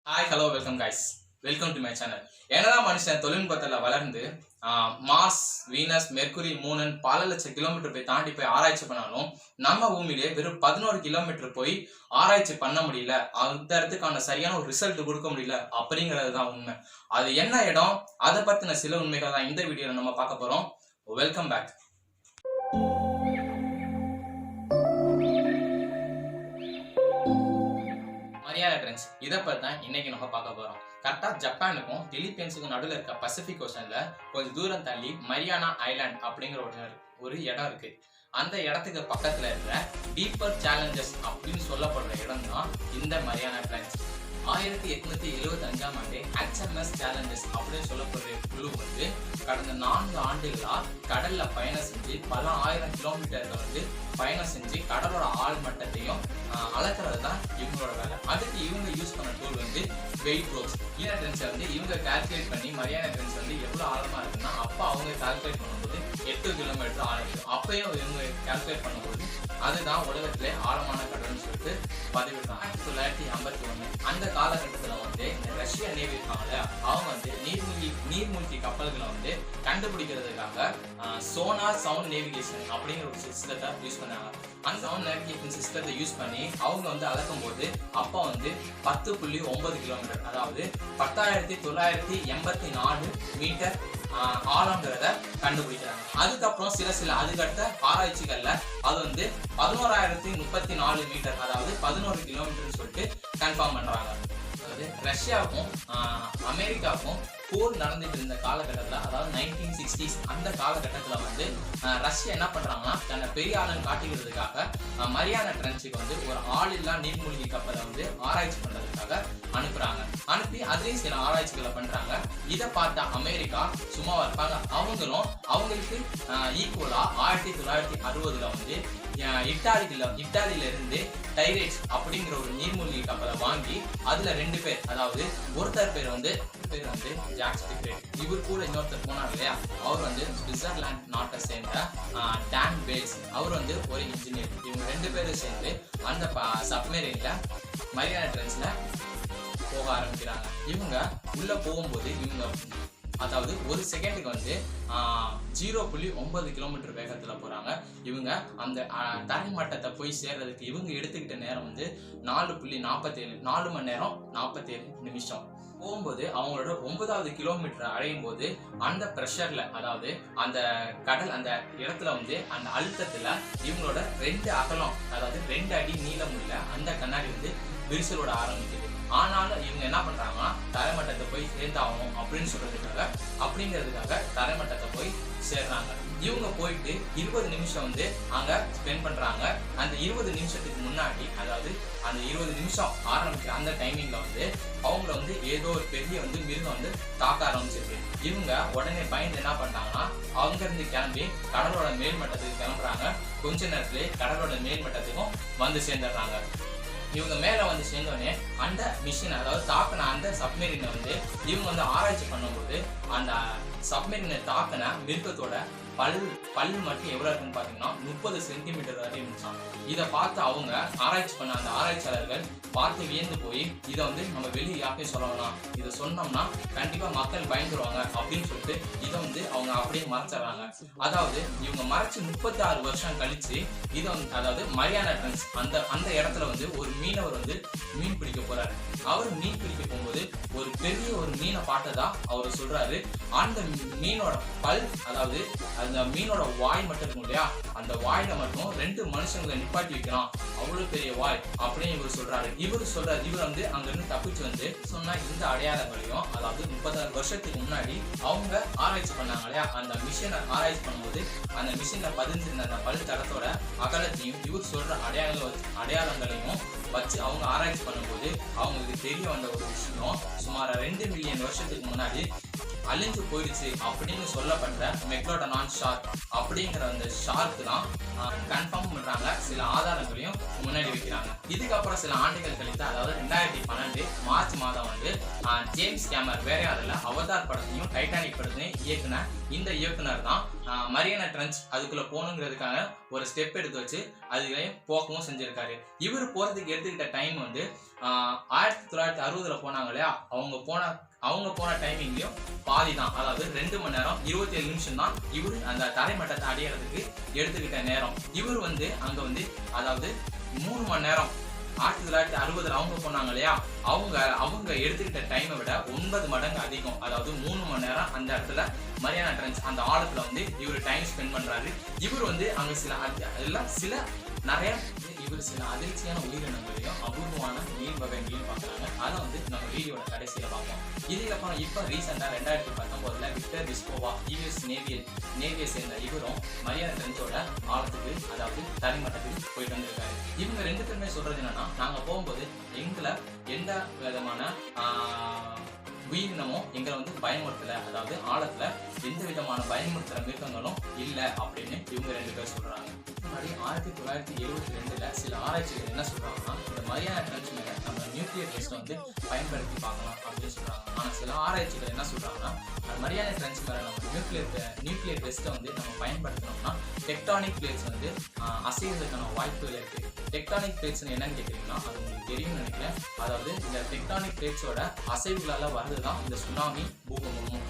Hi hello welcome guys, welcome to my channel. என்னதான் மனுஷன் தொழில்நுட்பத்தில் வளர்ந்து மார்ஸ், வீனஸ், மெர்க்குரி, மூணன் பல லட்சம் கிலோமீட்டர் போய் தாண்டி போய் ஆராய்ச்சி பண்ணாலும் நம்ம பூமியிலே வெறும் 11 கிலோமீட்டர் போய் ஆராய்ச்சி பண்ண முடியல. அந்த இடத்துக்கான சரியான ஒரு ரிசல்ட் கொடுக்க முடியல அப்படிங்கிறது தான் உண்மை. அது என்ன இடம், அதை பற்றின சில உண்மைகள் தான் இந்த வீடியோவில் நம்ம பார்க்க போகிறோம். Welcome back. இதை பத்தி தான் இன்னைக்கு நம்ம பார்க்க போறோம். கரெக்டா ஜப்பானுக்கும் பிலிப்பைன்ஸுக்கும் நடுவில் இருக்க பசிபிக் ஓஷன்ல கொஞ்சம் தூரம் தள்ளி மரியானா ஐலாண்ட் அப்படிங்கிற ஒரு இடம் இருக்கு. அந்த இடத்துக்கு பக்கத்துல இருக்கிற டீப்பர் சேலஞ்சஸ் அப்படின்னு சொல்லப்படுற இடம் தான் இந்த மரியானா ட்ரென்ச். 1875ஆம் ஆண்டு HMS சேலஞ்சஸ் அப்படின்னு சொல்லப்படுற குழு வந்து கடந்த 4 ஆண்டுகளா கடல்ல பயணம் செஞ்சு பல ஆயிரம் கிலோமீட்டர்கள் பயணம் செஞ்சு கடலோட ஆழ் மட்டத்தையும் அளக்கிறது தான் இவங்களோட வேலை. அதுக்கு இவங்க யூஸ் பண்ண டூல் வந்து வெயிட் ரோப்ஸ். மரியானா ட்ரென்ச் இவங்க கால்குலேட் பண்ணி மரியானா ட்ரென்ச் எவ்வளவு ஆழமா இருக்குன்னா அப்ப அவங்க கால்குலேட் பண்ணும்போது 8 கிலோமீட்டர் ஆழம். அப்பயும் இவங்க கால்குலேட் பண்ணும்போது அதுதான் உலகத்திலே ஆழமான கடல்னு சொல்லிட்டு பதிவிட்டாங்க. 1951 அந்த காலகட்டத்துல ரஷ்ய நேவி இருக்காங்க, அவங்க நீர்மூழ்கி கப்பல்களை கண்டுபிடிக்கிறதுக்காக சோனார் சவுண்ட் நேவிகேஷன் அப்படிங்கிற ஒரு சிஸ்டத்தை யூஸ் பண்ணாங்க. அந்த சவுண்ட் நேவிகேஷன் சிஸ்டத்தை யூஸ் பண்ணி அவங்க அளக்கும் போது அப்ப 10.9 கிலோமீட்டர், அதாவது 10,984 மீட்டர் ஆழங்கிறத கண்டுபிடிக்கிறாங்க. அதுக்கப்புறம் சில அதுக்கடுத்த ஆராய்ச்சிகள்ல அது 11,034 மீட்டர், அதாவது 11 கிலோமீட்டர் சொல்லிட்டு கன்ஃபார்ம் பண்றாங்க. அதாவது ரஷ்யாவுக்கும் அமெரிக்காவுக்கும் போர் நடந்துட்டு இருந்த காலகட்டத்தில், அதாவது 1960s அந்த காலகட்டத்தில் ரஷ்யா என்ன பண்றாங்கன்னா தன்னை பெரிய ஆளுன்னு காட்டிக்கிறதுக்காக மரியானா ட்ரென்ச்சுக்கு ஒரு ஆளில்லா நீர்மூழ்கி கப்பலை ஆராய்ச்சி பண்றதுக்காக அனுப்புறாங்க. அனுப்பி அதுலேயும் சில ஆராய்ச்சிகளை பண்றாங்க. இதை பார்த்த அமெரிக்கா சும்மாவா இருப்பாங்க, அவங்களுக்கு ஈக்குவலா 1960 இட்டாலியில இருந்து டைரேட்ஸ் அப்படிங்கிற ஒரு நீர்மூழ்கி கப்பலை வாங்கி அதுல 2 பேர், அதாவது ஒருத்தர் பேர் ஜாக்ஸ் பிக்ரேட், இவர் கூட இன்னொருத்தர் போனார் இல்லையா, அவர் சுவிட்சர்லாந்து நாட்டை சேர்ந்த டான் பேல்ஸ், அவர் ஒரு இன்ஜினியர். இவங்க 2 பேரும் சேர்ந்து அந்த சப்மெரின்ல மரியானா ட்ரென்ச்ல போக ஆரம்பிக்கிறாங்க. இவங்க உள்ள போகும்போது அதாவது ஒரு செகண்டுக்கு 0.9 கிலோமீட்டர் வேகத்துல போறாங்க. இவங்க அந்த தரைமட்டத்தை போய் சேர்றதுக்கு இவங்க எடுத்துக்கிட்ட நேரம் 4 மணி நேரம் 47 நிமிஷம். போகும்போது அவங்களோட 9வது கிலோமீட்டர் அடையும் போது அந்த பிரஷர்ல, அதாவது அந்த கடல் அந்த இடத்துல அந்த அழுத்தத்துல இவங்களோட 2 அகலம், அதாவது 2 அடி நீளம் உள்ள அந்த கண்ணாடி விரிசலோட ஆரம்பிக்குது. ஆனாலும் இவங்க என்ன பண்றாங்கன்னா தரைமட்டத்தை போய் சேர்ந்தாகணும் அப்படிங்கிறதுக்காக தரைமட்டத்தை போய் சேர்றாங்க. இவங்க போயிட்டு 20 நிமிஷம் அங்க ஸ்பெண்ட் பண்றாங்க. அந்த 20 நிமிஷத்துக்கு முன்னாடி, அதாவது அந்த 20 நிமிஷம் ஆரம்பிக்கிற அந்த டைமிங்ல அவங்கள ஏதோ ஒரு பெரிய மிருகம் தாக்க ஆரம்பிச்சிருக்கு. இவங்க உடனே பயந்து என்ன பண்றாங்கன்னா அவங்க இருந்து கிளம்பி கடலோட மேல்மட்டத்துக்கு கிளம்புறாங்க. கொஞ்ச நேரத்திலே கடலோட மேல்மட்டத்துக்கும் சேர்ந்துடுறாங்க. இவங்க மேல சேர்ந்தோடனே அந்த மிஷின், அதாவது தாக்கின அந்த சப்மெரினை இவங்க ஆராய்ச்சி பண்ணும்போது அந்த சப்மெரினை தாக்கின மிருகத்தோட பல் மட்டும் எவ்வளவு இருக்குன்னு பாத்தீங்கன்னா 30 சென்டிமீட்டர் வரை இருந்துச்சான். இதை பார்த்து அவங்க ஆராய்ச்சி பண்ண அந்த ஆராய்ச்சியாளர்கள் பார்த்து வியந்து போய் இதை நம்ம வெளியே யாருக்கும் சொல்லலாம், இதை சொன்னோம்னா கண்டிப்பா மக்கள் பயந்துருவாங்க அப்படின்னு சொல்லிட்டு இதை அவங்க அப்படியே மறைச்சிடறாங்க. அதாவது இவங்க மறைச்சு 36 வருஷம் கழிச்சு இதை அதாவது மரியானா ட்ரென்ச் அந்த இடத்துல ஒரு மீனவர் மீன் பிடிக்க போறாரு. அவர் மீன் பிடிக்க போகும்போது ஒரு பெரிய ஒரு மீனை பார்த்ததா அவர் சொல்றாரு. அந்த மீனோட பல், அதாவது அந்த மீனோட வாய் மட்டும் இருக்கும் இல்லையா, அந்த வாயில மட்டும் 2 மனுஷங்களை நிப்பாட்டி வைக்கிறான், அவ்வளவு பெரிய வாய் அப்படின்னு இவர் சொல்றாரு. இவர் அங்க இருந்து தப்பிச்சு சொன்னா இந்த அடையாளங்களையும், அதாவது 36 வருஷத்துக்கு முன்னாடி அவங்க ஆராய்ச்சி பண்ணாங்க இல்லையா, அந்த மிஷினை ஆராய்ச்சி பண்ணும்போது அந்த மிஷின்ல பதிஞ்சிருந்த அந்த பல் தடத்தோட அகலத்தையும் இவர் சொல்ற அடையாளங்களையும் வச்சு அவங்க ஆராய்ச்சி பண்ணும்போது அவங்களுக்கு தெரிய வந்த ஒரு விஷயம், சுமார் 2 மில்லியன் வருஷத்துக்கு முன்னாடி அழிஞ்சு போயிடுச்சு அப்படின்னு சொல்லப்படுற மெக்லோடனான் ஷார்க் அப்படிங்கிற அந்த ஷார்க் தான் கன்ஃபார்ம் பண்றாங்க. சில ஆதாரங்களையும் முன்னாடி வைக்கிறாங்க. இதுக்கப்புறம் சில ஆண்டுகள் கழித்து, அதாவது 2012 மார்ச் மாதம் ஜேம்ஸ் கேமரன் வேற யாரும் இல்ல, அவதார் படத்தையும் டைட்டானிக் படத்தையும் இயக்குன இந்த இயக்குனர் தான் மரியானா ட்ரென்ச் அதுக்குள்ள போகணுங்கிறதுக்காக ஒரு ஸ்டெப் எடுத்து வச்சு அதுலயும் போக்கவும் செஞ்சிருக்காரு. இவர் போறதுக்கு எடுத்துக்கிட்ட டைம் வந்து 1960 போனாங்க இல்லையா, அவங்க போன டைமிங்லயும் பாதி தான், அதாவது 2 மணி நேரம் 27 நிமிஷம் தான் இவர் அந்த தரைமட்டத்தை அடையிறதுக்கு எடுத்துக்கிட்ட நேரம். இவர் வந்து அங்க வந்து அதாவது 3 மணி நேரம் 1960 அவங்க போனாங்க இல்லையா, அவங்க எடுத்துக்கிட்ட டைமை விட 9 மடங்கு அதிகம், அதாவது 3 மணி நேரம் அந்த இடத்துல மரியானா ட்ரென்ச் அந்த ஆழத்துல வந்து இவர் டைம் ஸ்பெண்ட் பண்றாரு. இவர் வந்து அங்க சில அதிர்ச்சியான உயிரினங்களையும் அபூர்வமான மீன் வகைகளையும் பார்க்குறாங்க. அதை வந்து நம்ம வீடியோட கடைசியில பார்ப்போம். இதுக்கப்புறம் இப்போ ரீசெண்டா 2019 விக்டர் விஸ்கோவா யூஎஸ் நேவியை சேர்ந்த இவரும் மரியானா ட்ரென்ச்சோட ஆழத்துக்கு அதாவது தரைமட்டத்துக்கு போயிட்டு வந்திருக்காரு. இவங்க 2 பேருமே சொல்றது என்னன்னா, நாங்க போகும்போது எங்களை எந்த விதமான உயிரினமும் எங்களை வந்து பயமுறுத்தல, அதாவது ஆழத்துல எந்த விதமான பயமுறுத்துற மிருகங்களும் இல்லை அப்படின்னு இவங்க 2 பேர் சொல்றாங்க. முன்னாடி 1972 சில ஆராய்ச்சிகள் என்ன சொல்றாங்கன்னா, இந்த மரியானா ட்ரென்ச் மேல நம்ம நியூக்ளியர் டெஸ்ட் வந்து பயன்படுத்தி பார்க்கலாம் அப்படின்னு சொல்றாங்க. ஆனா சில ஆராய்ச்சிகள் என்ன சொல்றாங்கன்னா, மரியானா ட்ரென்ச் மேல நம்ம நியூக்ளியர் டெஸ்ட்டை வந்து நம்ம பயன்படுத்தினோம்னா டெக்டானிக் பிளேட்ஸ் வந்து அசைவதற்கான வாய்ப்புகள் இருக்கு. டெக்டானிக் பிளேட்ஸ் என்னன்னு கேட்குறீங்கன்னா, அது உங்களுக்கு தெரியும்னு நினைக்கிறேன். அதாவது இந்த டெக்டானிக் பிளேட்ஸோட அசைவுகளால வருதுதான் இந்த சுனாமி பூகம்பமும்.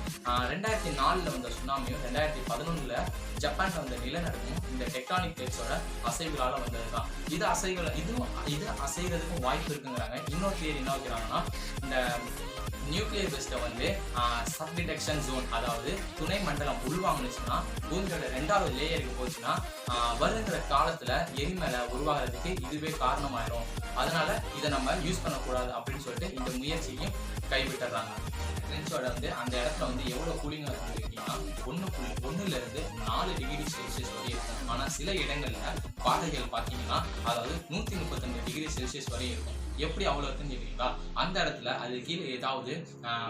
2004 வந்த சுனாமியும் 2011 ஜப்பான்ல வந்த நிலநடுக்கமும் இந்த டெக்டானிக் பிளேட்ஸோட அசைவுகளால வந்ததுதான். இது அசைகிறதுக்கும் வாய்ப்பு இருக்குங்கிறாங்க. இன்னொரு தியரி என்ன வைக்கிறாங்கன்னா, இந்த நியூக்ளியர் பெஸ்ட்டை வந்து சப் டிடெக்ஷன் ஜோன், அதாவது துணை மண்டலம் உள்வாங்கினுச்சுன்னா பூமியோட 2வது லேயருக்கு போச்சுன்னா வருங்கிற காலத்துல எரிமலை உருவாகிறதுக்கு இதுவே காரணமாயிரும். அதனால இதை நம்ம யூஸ் பண்ணக்கூடாது அப்படின்னு சொல்லிட்டு இந்த முயற்சியையும் கைவிட்டுறாங்க. ட்ரென்ச்சோட வந்து அந்த இடத்துல வந்து எவ்வளவு கூலிங்கா இருக்குன்னா 1.1 இருந்து 4 டிகிரி செல்சியஸ் வரை இருக்கும். ஆனா சில இடங்கள்ல பாதைகள் பார்த்தீங்கன்னா அதாவது 132 டிகிரி செல்சியஸ் வரை இருக்கும். எப்படி அவ்வளோ இருக்குன்னு கேட்குறீங்களா? அந்த இடத்துல அது கீழே ஏதாவது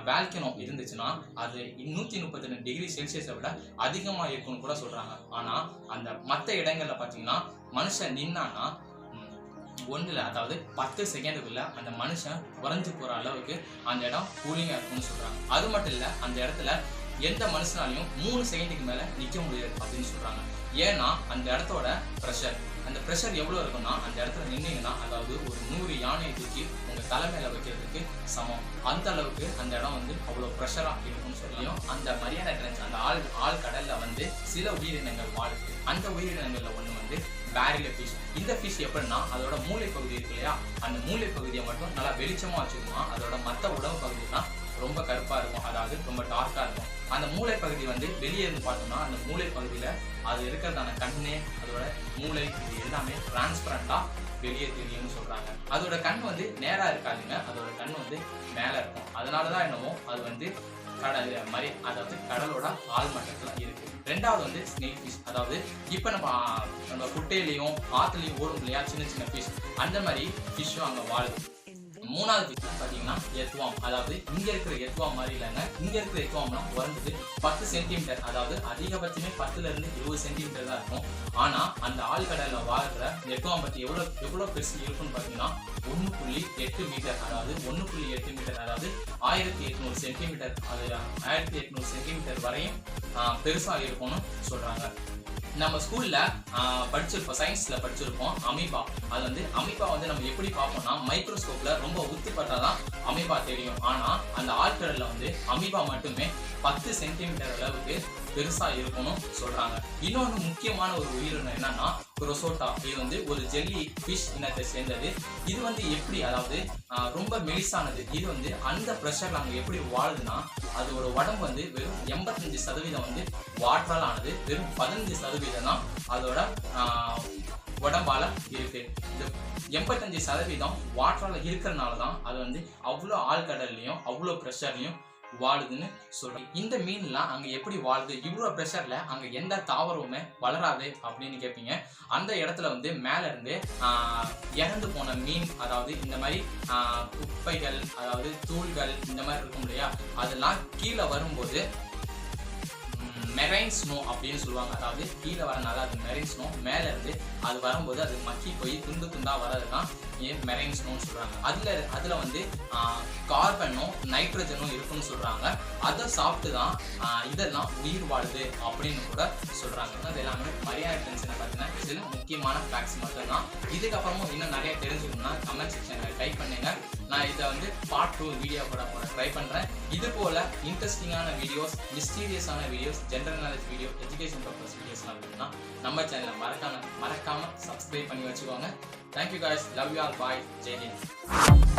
வேல்கனோ இருந்துச்சுன்னா அது 132 டிகிரி செல்சியஸை விட அதிகமாக இருக்கும்னு கூட சொல்றாங்க. ஆனா அந்த மற்ற இடங்கள்ல பார்த்தீங்கன்னா மனுஷன் நின்னான்னா அதாவது 10 செகண்டுக்குள்ள அந்த மனுஷன் உறைஞ்சு போற அளவுக்கு அந்த இடம் கூலிங்கா இருக்கும்னு சொல்றாங்க. அது மட்டும் இல்ல, அந்த இடத்துல எந்த மனுஷனாலையும் 3 செகண்டுக்கு மேல நிக்க முடியாது அப்படின்னு சொல்றாங்க. ஏன்னா அந்த இடத்தோட அந்த ப்ரெஷர் எவ்வளவு இருக்குன்னா, அந்த இடத்துல நின்னீங்கன்னா அதாவது ஒரு 100 யானையை தூக்கி உங்க தலைமையில வைக்கிறதுக்கு சமம். அந்த அளவுக்கு அந்த இடம் வந்து அவ்வளவு ப்ரெஷரா இருக்கும்னு சொல்லியும் அந்த மரியானா ட்ரென்ச் அந்த ஆழ்கடல்ல வந்து சில உயிரினங்கள் வாழுது. அந்த உயிரினங்கள்ல ஒண்ணு வந்து பேரில ஃபிஷ். இந்த ஃபிஷ் எப்படின்னா அதோட மூளை பகுதி இருக்கு இல்லையா, அந்த மூளை பகுதியை மட்டும் நல்லா வெளிச்சமா வச்சுக்குமா, அதோட மற்ற உடம்பு பகுதினா ரொம்ப கருப்பா இருக்கும், அதாவது ரொம்ப டார்க்கா இருக்கும். அந்த மூளை பகுதி வந்து வெளியே இருந்து பார்த்தோம்னா அந்த மூளை பகுதியில அது இருக்கிறதான கண்ணு, அதோட மூளை, இது எல்லாமே டிரான்ஸ்பரண்டா வெளியே தெரியும்னு சொல்றாங்க. அதோட கண் வந்து நேரா இருக்காதுங்க, அதோட கண் வந்து மேல இருக்கும். அதனாலதான் என்னமோ அது வந்து அதாவது கடலோட ஆழ்மட்டத்துல இருக்கு. 2வது வந்து ஸ்னேக் ஃபிஷ், அதாவது இப்ப நம்ம குட்டையிலையும் ஆத்துலையும் ஓடும் இல்லையா சின்ன சின்ன ஃபிஷ், அந்த மாதிரி ஃபிஷ்ஷும் அங்க வாழுது. 3வது ஃபிஷ் பாத்தீங்கன்னா எர்த்வார்ம், அதாவது இங்க இருக்கிற எர்த்வார்ம் மாதிரி இல்லைங்க. இங்க இருக்கிற எர்த்வார்ம்னா குறைஞ்சது 10 சென்டிமீட்டர், அதாவது அதிகபட்சமே 10 இருந்து 20 சென்டிமீட்டர் தான் இருக்கும். ஆனா அந்த ஆழ்கடல்ல வாழ்கிற எர்த்வார்ம் பத்தி எவ்வளவு பெருசு இருக்குன்னு பாத்தீங்கன்னா 1.8 மீட்டர், அதாவது 1.8 மீட்டர், அதாவது 1800 சென்டிமீட்டர், அது 1800 சென்டிமீட்டர் வரையும் பெருசா இருக்கும்னு சொல்றாங்க. நம்ம ஸ்கூல்ல படிச்சிருப்போம், சயின்ஸ்ல படிச்சிருப்போம் அமீபா. அது வந்து அமீபா வந்து நம்ம எப்படி பார்ப்போம்னா மைக்ரோஸ்கோப்ல ரொம்ப உத்து பார்த்தாதான் அமீபா தெரியும். ஆனா அந்த ஆழ்கடல்ல வந்து அமீபா மட்டுமே 10 சென்டிமீட்டர் அளவுக்கு பெருசா இருக்கும்னு சொல்றாங்க. இன்னொன்று முக்கியமான ஒரு உயிரினம் என்னன்னா குரோசோட்டா. இது வந்து ஒரு ஜெல்லி ஃபிஷ் இனத்தை சேர்ந்தது. இது வந்து எப்படி, அதாவது ரொம்ப மெலிசானது. இது வந்து அந்த ப்ரெஷர்ல அங்க எப்படி வாழுதுன்னா அதோட உடம்பு வந்து வெறும் 85% வந்து வாட்டரால் ஆனது, வெறும் 15% தான் அதோட உடம்பால இருக்கு. இந்த 85% வாட்டரால இருக்கிறதுனாலதான் அது வந்து அவ்வளோ ஆழ்கடல்லையும் அவ்வளோ ப்ரெஷர்லையும் வாழுதுன்னு சொல்றேன். இந்த மீன்லாம் அங்க எப்படி வாழுது, இவ்வளவு பிரஷர்ல அங்க எந்த தாவரமுமே வளராது அப்படின்னு கேட்பீங்க. அந்த இடத்துல வந்து மேல இருந்து இறந்து போன மீன், அதாவது இந்த மாதிரி குப்பைகள், அதாவது தூள்கள் இந்த மாதிரி இருக்கும் இல்லையா, அதெல்லாம் கீழே வரும்போது மெரைன் ஸ்னோ அப்படின்னு சொல்லுவாங்க. அதாவது கீழே வரனால அது மெரைன் ஸ்னோ, மேலே இருந்து அது வரும்போது அது மக்கி போய் துண்டு துண்டா வரது தான் மெரைன் ஸ்னோன்னு சொல்றாங்க. அதுல வந்து கார்பனும் நைட்ரஜனும் இருக்குன்னு சொல்றாங்க. அதை சாப்பிட்டு தான் இதெல்லாம் உயிர் வாழுது அப்படின்னு கூட சொல்றாங்க. அது எல்லாமே மரியாதை டென்ஷனை பத்தின சில முக்கியமான ஃபேக்ட்ஸ் மட்டும்தான். இதுக்கப்புறமும் இன்னும் நிறைய தெரிஞ்சுக்கணும்னா கமெண்ட் செக்ஷன்ல டைப் பண்ணுங்க. நான் இதை வந்து பார்ட் 2 வீடியோ கூட ட்ரை பண்றேன். இது போல இன்ட்ரெஸ்டிங்கான வீடியோஸ், மிஸ்டீரியஸான videos, general knowledge video, education purpose வீடியோஸ்லாம் வேணும்னா நம்ம சேனலை மறக்காம சப்ஸ்கிரைப் பண்ணி வச்சுக்கோங்க. Thank you guys. Love you all. Bye. Jai Hind.